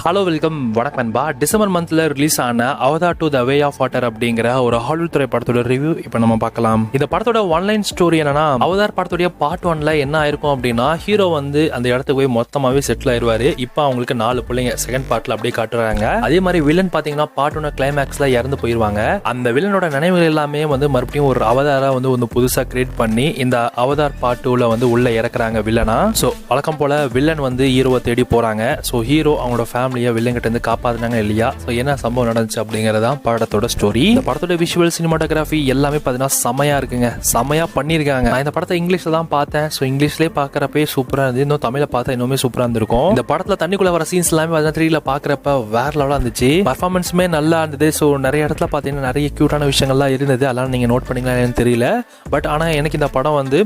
Hello welcome வணக்கம் நண்பா. December மந்த்ல ரிலீஸ் ஆன Avatar two the way of water அப்படிங்கிற ஒரு ஹாலிவுட் திரைப்படத்தோட ரிவ்யூ இப்போ நம்ம பார்க்கலாம். இந்த படத்தோட ஒன்லைன் ஸ்டோரி என்னன்னா, அவதார் படத்துடைய பார்ட் 1ல என்ன ஆயிருக்கும் அப்படின்னா, ஹீரோ வந்து அந்த இடத்துக்கு போய் மொத்தமாவே செட்டில் ஆயிருவாரு. இப்போ அவங்களுக்கு 4 பிள்ளைங்க செகண்ட் பார்ட்ல அப்படியே காட்டுறாங்க. அதே மாதிரி வில்லன் பாத்தீங்கன்னா பார்ட் 1 கிளைமேக்ஸ்ல இறந்து போயிருவாங்க. அந்த வில்லனோட நினைவுகள் எல்லாமே வந்து மறுபடியும் ஒரு அவதாரா வந்து ஒன்று புதுசா கிரியேட் பண்ணி இந்த அவதார் பார்ட் 2ல வந்து உள்ள இறக்குறாங்க வில்லனா. ஸோ வழக்கம் போல வில்லன் வந்து ஹீரோவை தேடி போறாங்க. ஸோ ஹீரோ அவங்களோட ஃபேமிலியை வில்லங்கிட்ட இருந்து காப்பாத்தினாங்க இல்லையா? ஸோ என்ன சம்பவம் நடந்துச்சு அப்படிங்கறதான் படத்தோட ஸ்டோரி. இந்த படத்தோட விஷுவல் சினிமாட்டோகிராஃபி எல்லாமே பார்த்தீங்கன்னா செமையா இருக்குங்க, செமையா பண்ணியிருக்காங்க. நான் இந்த படத்தை இங்கிலீஷ்ல தான் பார்த்தேன். ஸோ இங்கிலீஷ்லேயே பார்க்கறப்பே சூப்பரா இருந்துச்சு. இன்னும் தமிழை பார்த்தா இன்னுமே சூப்பரா இருந்திருக்கும். இந்த படத்துல தண்ணிக்குள்ள வர சீன்ஸ் எல்லாமே 3ல பார்க்கறப்ப வேற லெவலா இருந்துச்சு. பர்ஃபார்மன்ஸுமே நல்லா இருந்தது. ஸோ நிறைய இடத்துல பார்த்தீங்கன்னா நிறைய கியூட்டான விஷயங்கள்லாம் இருந்தது. அதெல்லாம் நீங்க நோட் பண்ணீங்களான்னு தெரியல. பட் ஆனால் எனக்கு இந்த படம் வந்து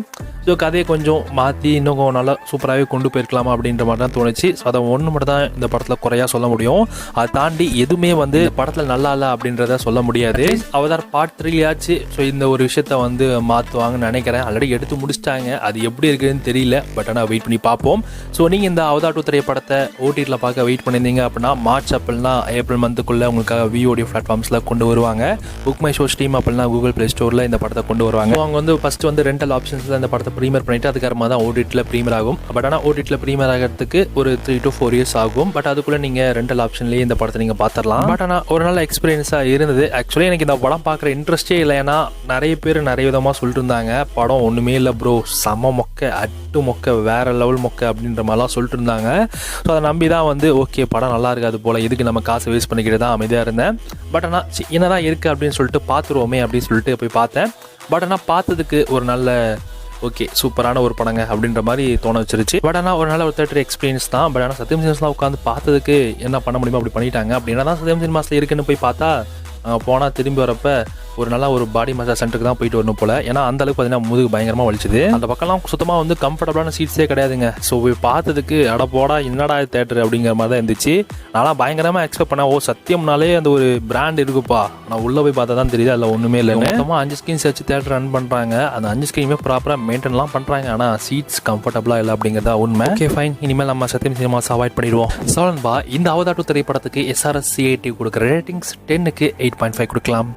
ஸோ கதையை கொஞ்சம் மாற்றி இன்னும் நல்லா சூப்பராகவே கொண்டு போயிருக்கலாமா அப்படின்ற மாதிரி தான் தோணுச்சு. ஸோ அதை ஒன்று மட்டும் தான் இந்த படத்தில் குறையா சொல்ல முடியும். அதை தாண்டி எதுவுமே வந்து படத்தில் நல்லா இல்லை அப்படின்றத சொல்ல முடியாது. அவதார் பார்ட் 3லயாச்சு ஸோ இந்த ஒரு விஷயத்த வந்து மாற்றுவாங்கன்னு நினைக்கிறேன். ஆல்ரெடி எடுத்து முடிச்சிட்டாங்க. அது எப்படி இருக்குதுன்னு தெரியல. பட் ஆனால் வெயிட் பண்ணி பார்ப்போம். ஸோ நீங்கள் இந்த அவதார் 2 திரைப்படத்தை ஓடிடியில் பார்க்க வெயிட் பண்ணியிருந்தீங்க அப்படின்னா மார்ச் அப்படின்னா ஏப்ரல் மந்த்துக்குள்ளே உங்களுக்காக VOD பிளாட்ஃபார்ம்ஸில் கொண்டு வருவாங்க. புக் மை ஷோ ஸ்ட்ரீம் அப்படின்னா கூகுள் பிளே ஸ்டோரில் இந்த படத்தை கொண்டு வருவாங்க. அவங்க வந்து ஃபர்ஸ்ட் வந்து ரெண்டல் ஆப்ஷன்ஸில் இந்த படத்தை ப்ரீமியர் பண்ணிட்டு அதுக்கப்புறமா தான் ஓடிடியில் ப்ரீமியர் ஆகும். பட் ஆனால் ஓடிடியில் ப்ரீமியர் ஆகிறதுக்கு ஒரு 3 to 4 years ஆகும். பட் அதுக்குள்ளே நீங்கள் ரெண்டல் ஆப்ஷன்லேயே இந்த படத்தை நீங்கள் பார்த்துடலாம். பட் ஆனால் ஒரு நல்ல எக்ஸ்பீரியன்ஸாக இருந்தது. ஆக்சுவலி எனக்கு இந்த படம் பார்க்குற இன்ட்ரெஸ்டே இல்லை. ஏன்னா நிறைய பேர் நிறைய விதமாக சொல்லிட்டு இருந்தாங்க, படம் ஒன்றுமே இல்லை ப்ரோ, செம மொக்க, அட்டு மொக்க, வேற லெவல் மொக்க அப்படின்ற மாதிரிலாம் சொல்லிட்டு இருந்தாங்க. ஸோ அதை நம்பி தான் வந்து ஓகே படம் நல்லா இருக்காது போல், இதுக்கு நம்ம காசு வேஸ்ட் பண்ணிக்கிட்டு தான் அமைதியாக இருந்தேன். பட் ஆனால் என்னதான் இருக்குது அப்படின்னு சொல்லிட்டு பார்த்துருவோமே அப்படின்னு சொல்லிட்டு போய் பார்த்தேன். பட் ஆனால் பார்த்ததுக்கு ஒரு நல்ல ஓகே சூப்பரான ஒரு படங்க அப்படின்ற மாதிரி தோண வச்சிருச்சு. பட் ஆனால் ஒரு நல்ல ஒரு தேட்டர் எக்ஸ்பீரியன்ஸ் தான். பட் ஆனால் சத்யம் சினிமாஸ்லாம் உட்காந்து பார்த்ததுக்கு என்ன பண்ண முடியுமோ அப்படி பண்ணிட்டாங்க. அப்படின்னா தான் சத்யம் சினிமாஸில் இருக்குன்னு போய் பார்த்தா போனால் திரும்பி வரப்போ ஒரு நல்ல ஒரு பாடி மசாஜ் சென்டருக்கு தான் போயிட்டு வரணும் போல. ஏன்னா அந்த அளவுக்கு பார்த்தீங்கன்னா முதுகு பயங்கரமாக வலிச்சுது. அந்த பக்கம்லாம் சுத்தமாக வந்து கம்ஃபர்டபுளான சீட்ஸே கிடையாதுங்க. ஸோ போய் பார்த்ததுக்கு அடப்போடா என்னடா தேட்டர் அப்படிங்கிற மாதிரி தான் இருந்துச்சு. நான் பயங்கரமாக எக்ஸ்பெக்ட் பண்ணேன். சத்தியம்னாலே அந்த ஒரு பிராண்ட் இருக்குப்பா, நான் உள்ளே போய் பார்த்தா தான் தெரியுது அதில் ஒன்றுமே இல்லை. மொத்தமாக 5 ஸ்க்ரீன்ஸ் வச்சு தேட்டர் ரன் பண்ணுறாங்க. அந்த 5 ஸ்க்ரீனுமே ப்ராப்பராக மெயின்டைன்லாம் பண்ணுறாங்க. ஆனால் சீட்ஸ் கம்ஃபர்டபுளாக இல்லை அப்படிங்கிறதா உண்மை. ஓகே ஃபைன், இனிமேல் நம்ம சத்யம் சினிமாஸ் அவாய்ட் பண்ணிடுவோம். சோழன்பா இந்த அவதார் 2 திரைப்படத்துக்கு SRS CAT கொடுக்குற ரேட்டிங்ஸ் 10க்கு 8.5 கொடுக்கலாம்.